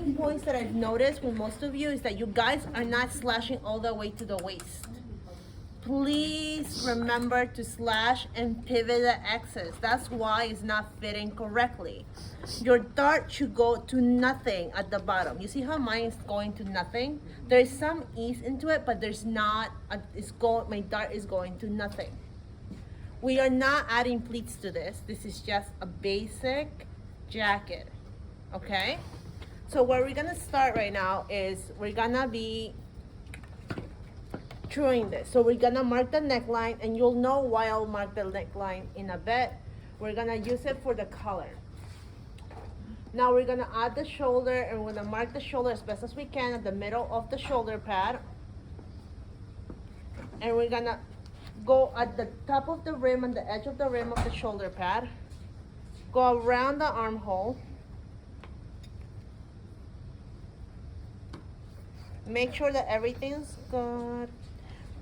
Points that I've noticed with most of you is that you guys are not slashing all the way to the waist. Please remember to slash and pivot the excess. That's why it's not fitting correctly. Your dart should go to nothing at the bottom. You see how mine is going to nothing? There's some ease into it, but there's not. My dart is going to nothing. We are not adding pleats to this. This is just a basic jacket, okay? So where we're gonna start right now is we're gonna be truing this. So we're gonna mark the neckline, and you'll know why I'll mark the neckline in a bit. We're gonna use it for the color. Now we're gonna add the shoulder, and we're gonna mark the shoulder as best as we can at the middle of the shoulder pad. And we're gonna go at the top of the rim and the edge of the rim of the shoulder pad. Go around the armhole. Make sure that everything's good.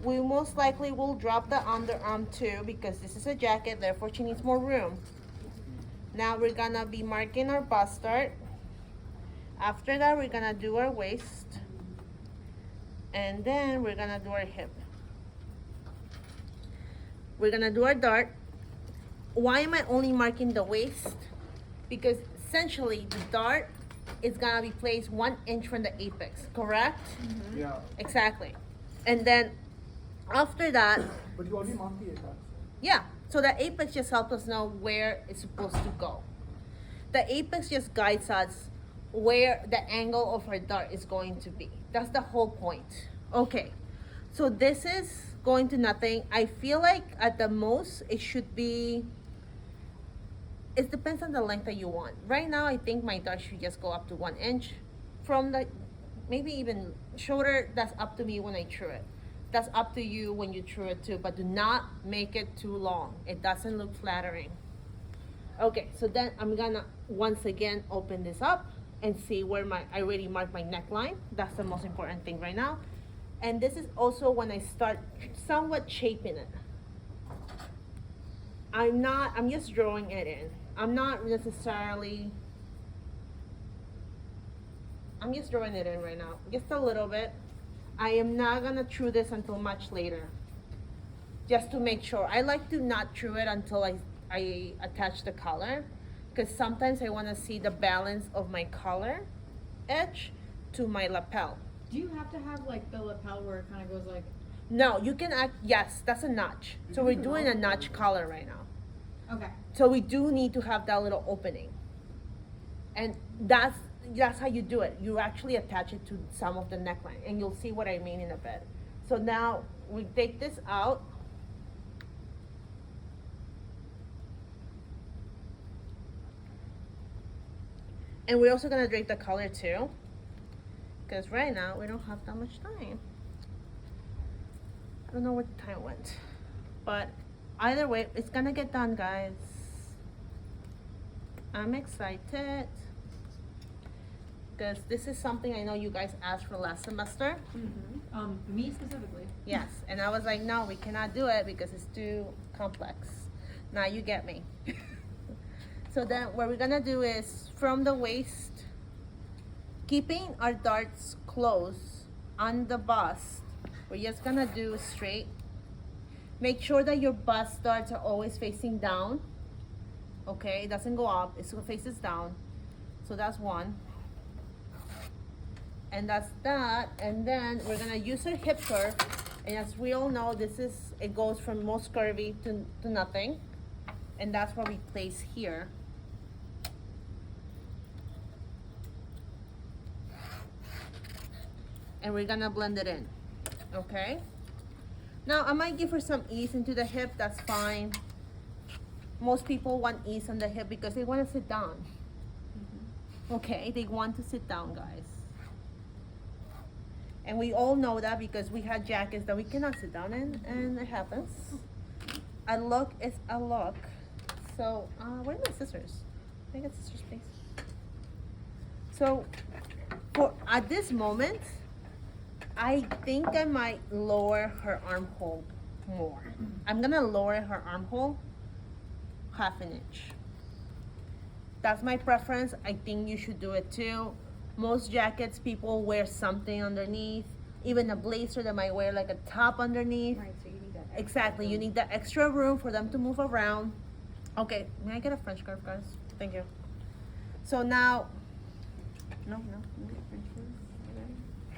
We most likely will drop the underarm too because this is a jacket, therefore she needs more room. Now we're gonna be marking our bust dart. After that, we're gonna do our waist. And then we're gonna do our hip. We're gonna do our dart. Why am I only marking the waist? Because essentially the dart is gonna be placed 1 inch from the apex, correct? Mm-hmm. Yeah. Exactly. And then after that, But you already marked the apex. yeah, so the apex just helps us know where it's supposed to go. The apex just guides us where the angle of our dart is going to be. That's the whole point. Okay, so this is going to nothing. I feel like at the most it should be, it depends on the length that you want. Right now, I think my dart should just go up to 1 inch. From the, maybe even shorter, that's up to me when I true it. That's up to you when you true it too, but do not make it too long. It doesn't look flattering. Okay, so then I'm gonna once again open this up and see where I already marked my neckline. That's the most important thing right now. And this is also when I start somewhat shaping it. I'm just drawing it in. I'm not necessarily, I'm just drawing it in right now, just a little bit. I am not gonna true this until much later, just to make sure. I like to not true it until I attach the color, because sometimes I wanna see the balance of my collar edge to my lapel. Do you have to have like the lapel where it kind of goes like? No, you can yes, that's a notch. So we're doing a notch collar right now. Okay. So we do need to have that little opening. And that's how you do it. You actually attach it to some of the neckline, and you'll see what I mean in a bit. So now we take this out. And we're also gonna drape the collar too, because right now we don't have that much time. I don't know where the time went, but either way, it's gonna get done, guys. I'm excited because this is something I know you guys asked for last semester. Mm-hmm. Me specifically. Yes, and I was like, no, we cannot do it because it's too complex. Now you get me. So then what we're gonna do is from the waist, keeping our darts close on the bust, we're just gonna do straight. Make sure that your bust darts are always facing down. Okay, it doesn't go up, it faces down. So that's one. And that's that. And then we're gonna use our hip curve. And as we all know, it goes from most curvy to nothing. And that's what we place here. And we're gonna blend it in, okay? Now, I might give her some ease into the hip, that's fine. Most people want ease on the hip because they want to sit down. Okay, they want to sit down, guys. And we all know that because we had jackets that we cannot sit down in, and it happens. A look is a look. So, where are my scissors? Can I get scissors, please? So, at this moment, I think I might lower her armhole more. I'm gonna lower her armhole 1/2 inch. That's my preference. I think you should do it too. Most jackets, people wear something underneath. Even a blazer, they might wear like a top underneath. Right, so you need that. Exactly, you need that extra room for them to move around. Okay, may I get a French scarf, guys? Thank you. So now, no, French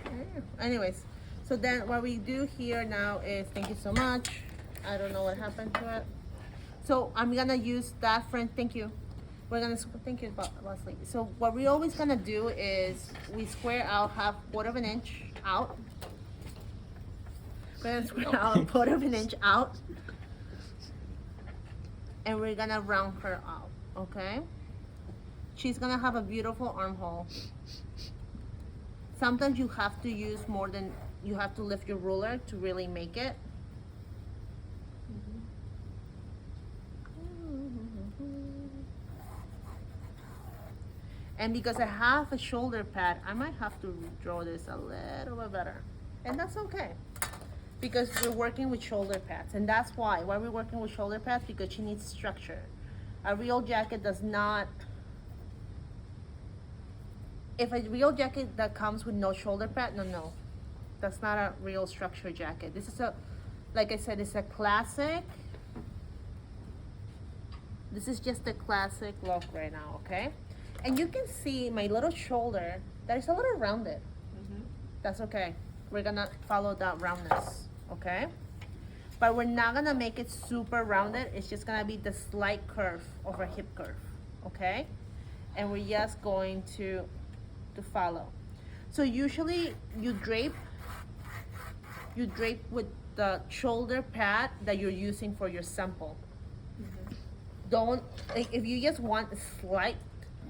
scarf. Anyways, so then what we do here now is, thank you so much. I don't know what happened to it. So I'm gonna use that French, thank you. We're gonna, thank you, Leslie. So what we always gonna do is we square out half, quarter of an inch out. We're gonna square out a quarter of an inch out. And we're gonna round her out, okay? She's gonna have a beautiful armhole. Sometimes you have to use more than, you have to lift your ruler to really make it. And because I have a shoulder pad, I might have to draw this a little bit better. And that's okay. Because we're working with shoulder pads. And that's why we're working with shoulder pads, because she needs structure. A real jacket does not, if a real jacket that comes with no shoulder pad, no. That's not a real structure jacket. This is a, like I said, it's a classic. This is just a classic look right now, okay? And you can see my little shoulder that is a little rounded. That's okay. We're gonna follow that roundness, okay? But we're not gonna make it super rounded. It's just gonna be the slight curve of our hip curve, okay? And we're just going to follow. So usually you drape with the shoulder pad that you're using for your sample. Don't, like, if you just want a slight,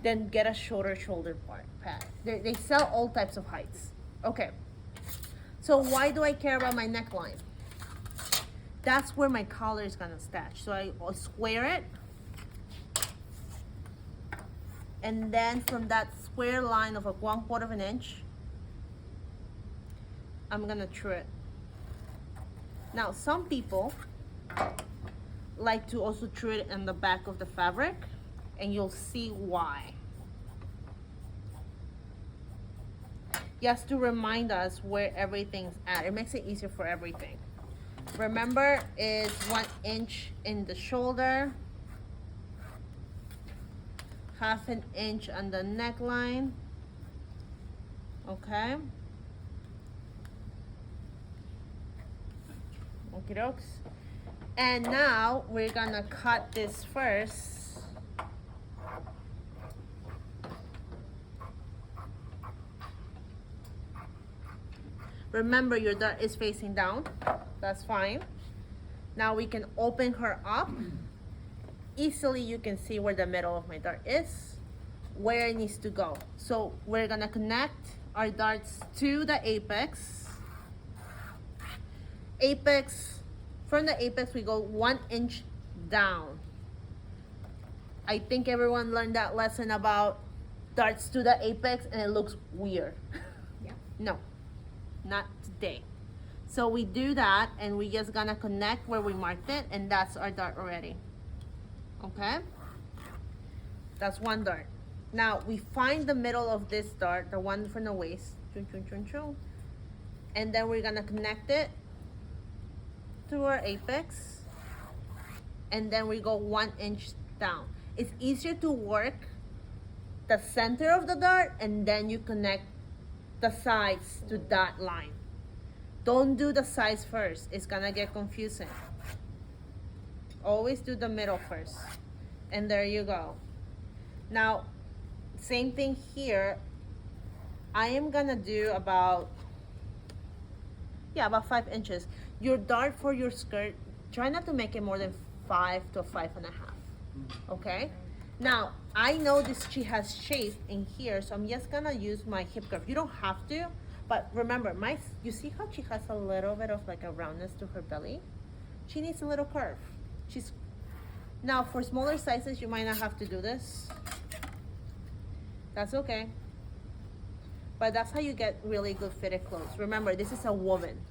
then get a shorter shoulder pad. They sell all types of heights. Okay, so why do I care about my neckline? That's where my collar is gonna attach. So I'll square it. And then from that square line of a 1/4 of an inch, I'm gonna true it. Now, some people like to also true it in the back of the fabric, and you'll see why. Just to remind us where everything's at. It makes it easier for everything. Remember, it's 1 inch in the shoulder, 1/2 inch on the neckline, okay? Okie dokes. And now we're gonna cut this first. Remember, your dart is facing down. That's fine. Now we can open her up. Easily you can see where the middle of my dart is, where it needs to go. So we're gonna connect our darts to the apex. From the apex we go 1 inch down. I think everyone learned that lesson about darts to the apex and it looks weird. Yeah. No, not today. So we do that and we just gonna connect where we marked it, and that's our dart already. Okay? That's one dart. Now we find the middle of this dart, the one from the waist, and then we're gonna connect it to our apex, and then we go 1 inch down. It's easier to work the center of the dart and then you connect the sides to that line. Don't do the sides first, it's gonna get confusing. Always do the middle first. And there you go. Now, same thing here. I am gonna do about 5 inches. Your dart for your skirt, try not to make it more than 5 to 5.5. Okay? Now, I know this, she has shape in here, so I'm just gonna use my hip curve. You don't have to, but remember, you see how she has a little bit of like a roundness to her belly? She needs a little curve. Now for smaller sizes, you might not have to do this. That's okay. But that's how you get really good fitted clothes. Remember, this is a woven.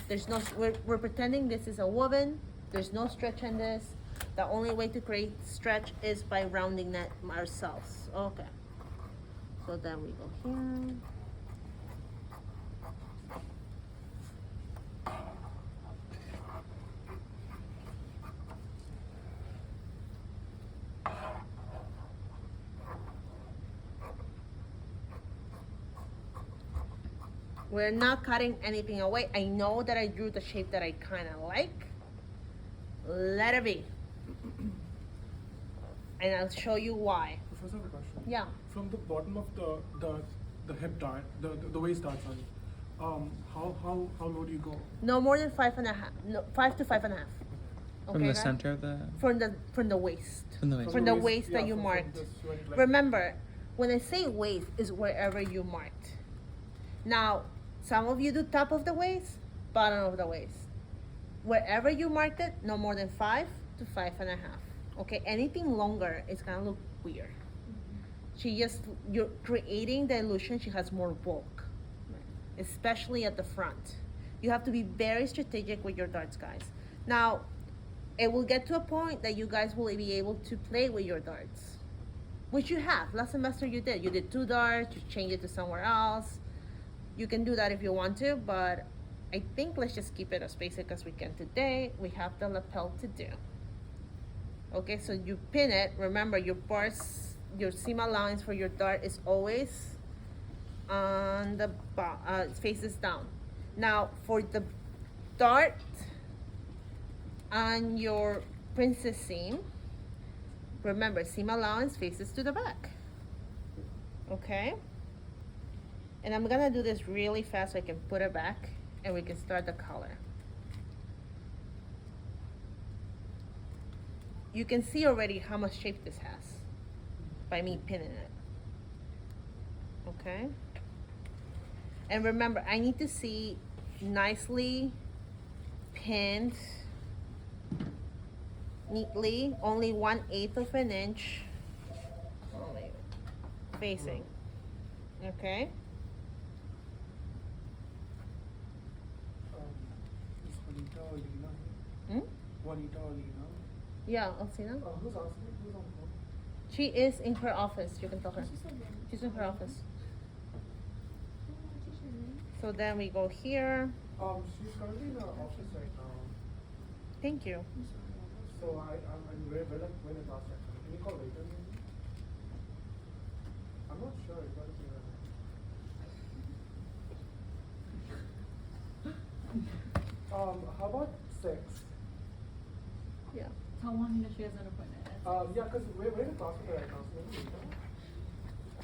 There's no, we're pretending this is a woven. There's no stretch in this. The only way to create stretch is by rounding that ourselves. Okay. So then we go here. We're not cutting anything away. I know that I drew the shape that I kind of like. Let it be. And I'll show you why. Professor, I have a question. Yeah. From the bottom of the hip dart, the waist dart, sorry. How low do you go? No more than 5.5. No, 5 to 5.5. Okay, From the guys? center of the. From the waist. From the waist. From the waist that yeah, you from marked. this right, like- Remember, when I say waist, is wherever you marked. Now, some of you do top of the waist, bottom of the waist. Wherever you marked it, no more than 5 to 5.5. Okay, anything longer is gonna look weird. You're creating the illusion she has more bulk, especially at the front. You have to be very strategic with your darts, guys. Now, it will get to a point that you guys will be able to play with your darts, which you have. Last semester you did. You did 2 darts, you changed it to somewhere else. You can do that if you want to, but I think let's just keep it as basic as we can today. We have the lapel to do. Okay, so you pin it. Remember, your bars, your seam allowance for your dart is always on the faces down. Now, for the dart on your princess seam, remember, seam allowance faces to the back. Okay? And I'm gonna do this really fast so I can put it back and we can start the color. You can see already how much shape this has by me pinning it. Okay? And remember, I need to see nicely pinned, neatly, only 1/8 of an inch only facing. Okay? Is Juanita or Lena Hmm? here? Juanita or Lena? Yeah, Alcina. Who's asking? Who's on the phone? She is in her office. You can tell her. She's in her office. So then we go here. She's currently in her office right now. Thank you. So I'm very well when it last time. Can you call later maybe? I'm not sure. You gotta see her. How about 6? Yeah. Tell Juanita she has an appointment. Yeah, because we're in a class with her right now, so maybe later.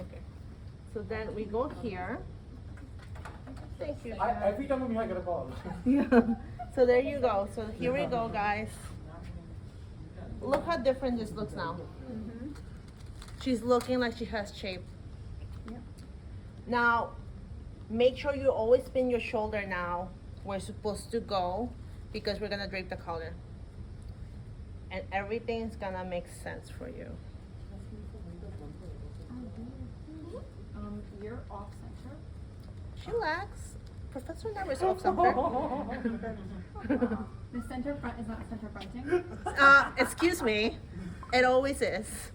Okay. So then we go here. Thank you. Every time I'm here, I get a call. Yeah. So there you go. So here we go, guys. Look how different this looks now. Mm-hmm. She's looking like she has shape. Yep. Now, make sure you always spin your shoulder now where it's supposed to go because we're gonna drape the color. And everything's gonna make sense for you. You're off center. Chillax. Professor never is off center. The center front is not center fronting. Excuse me. It always is.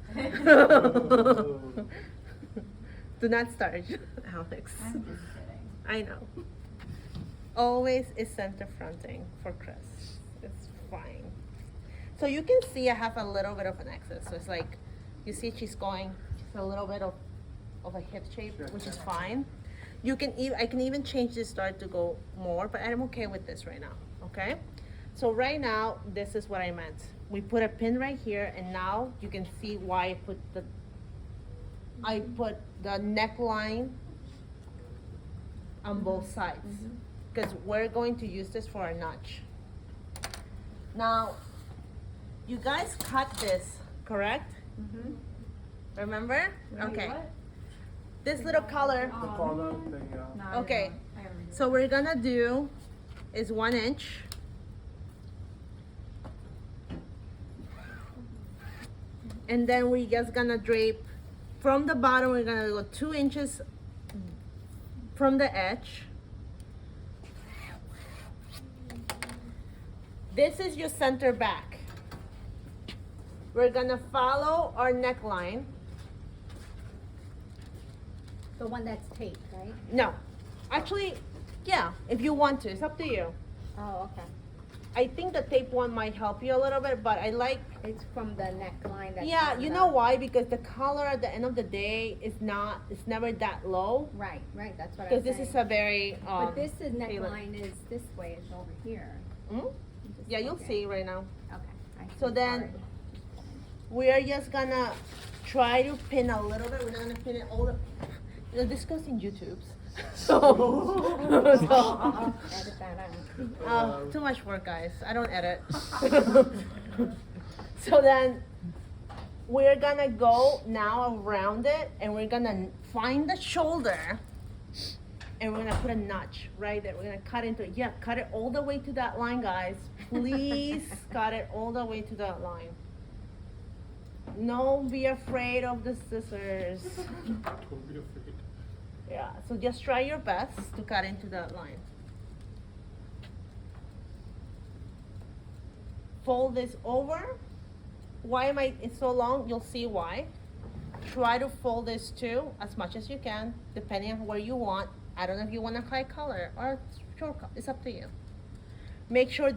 Do not start, Alex. I'm just kidding. I know. Always is center fronting for Chris. It's fine. So you can see I have a little bit of an excess. So it's like, you see she's going, she's a little bit of a hip shape, which is fine. You can I can even change this dart to go more, but I'm okay with this right now, okay? So right now, this is what I meant. We put a pin right here, and now you can see why I put the neckline on both sides, because we're going to use this for a notch. Now, you guys cut this, correct? Mm-hmm. Remember? Wait, Okay. what? This little color. The collar thing, yeah. No, I Okay. didn't. I gotta redo it. So we're gonna do is 1 inch. And then we just gonna drape from the bottom. We're gonna go 2 inches from the edge. This is your center back. We're gonna follow our neckline. the one that's taped, right? No, actually, yeah, if you want to, it's up to you. Oh, okay. I think the tape one might help you a little bit, but I like, It's from the neckline that's yeah, on you the- know why? Because the color at the end of the day is not, it's never that low. Right, that's what I'm Because saying. this is a very, But this is tailored. neckline is this way, it's over here. Hmm? I'm just Yeah, you'll looking. see right now. Okay. I So see. then- Alright. We are just gonna try to pin a little bit. We're not gonna pin it all the. You know, this goes in YouTube's. So, Edit that out. too much work, guys. I don't edit. So then, we're gonna go now around it, and we're gonna find the shoulder, and we're gonna put a notch right there. We're gonna cut into it. Yeah, cut it all the way to that line, guys. Please cut it all the way to that line. Don't be afraid of the scissors. Don't be afraid. Yeah, so just try your best to cut into that line. Fold this over. Why am it's so long? You'll see why. Try to fold this too as much as you can, depending on where you want. I don't know if you want a high color or short color. It's up to you. Make sure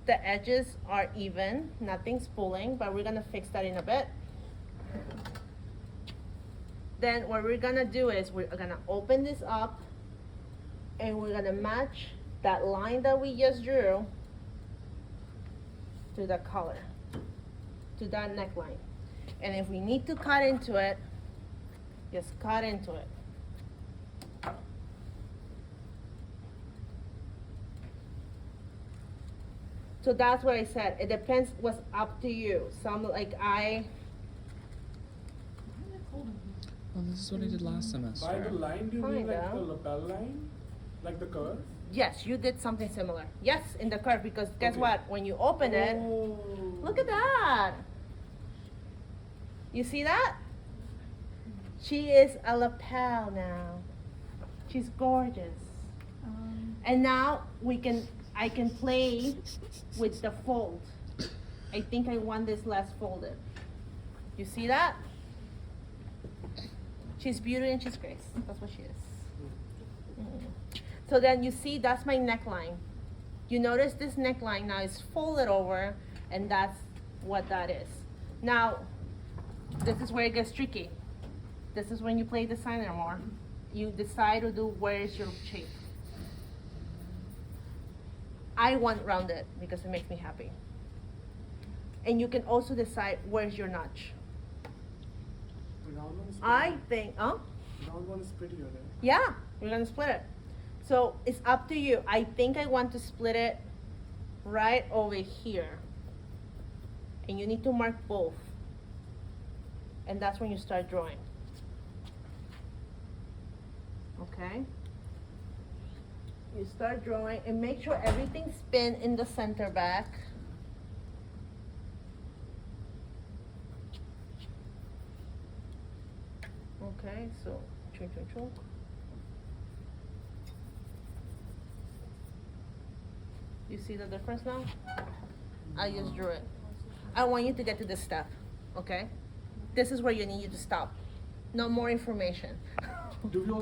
the edges are even, nothing's pulling, but we're gonna fix that in a bit. Then what we're gonna do is we're gonna open this up and we're gonna match that line that we just drew to the color, to that neckline. And if we need to cut into it, just cut into it. So that's what I said. It depends what's up to you. Some like Why is it cold in here? Well, this is what I did last semester. By the line, do you mean like Kinda. the lapel line? Like the curve? yes, you did something similar. Yes, in the curve, because guess Okay. what? When you open it, Oh. look at that. You see that? She is a lapel now. She's gorgeous. And now I can play with the fold. I think I want this less folded. You see that? She's beauty and she's grace. That's what she is. Mm. So then you see, that's my neckline. You notice this neckline now is folded over, and that's what that is. Now, this is where it gets tricky. This is when you play designer more. You decide to do where is your shape. I want rounded because it makes me happy. And you can also decide where's your notch. The round one is I pretty. think, The round one is prettier there. yeah, we're gonna split it. So it's up to you. I think I want to split it right over here. And you need to mark both. And that's when you start drawing. Okay? You start drawing and make sure everything's spin in the center back. Okay, so chunk, chunk, chunk. You see the difference now? I just drew it. I want you to get to this step, okay? This is where you need to stop. No more information. Do we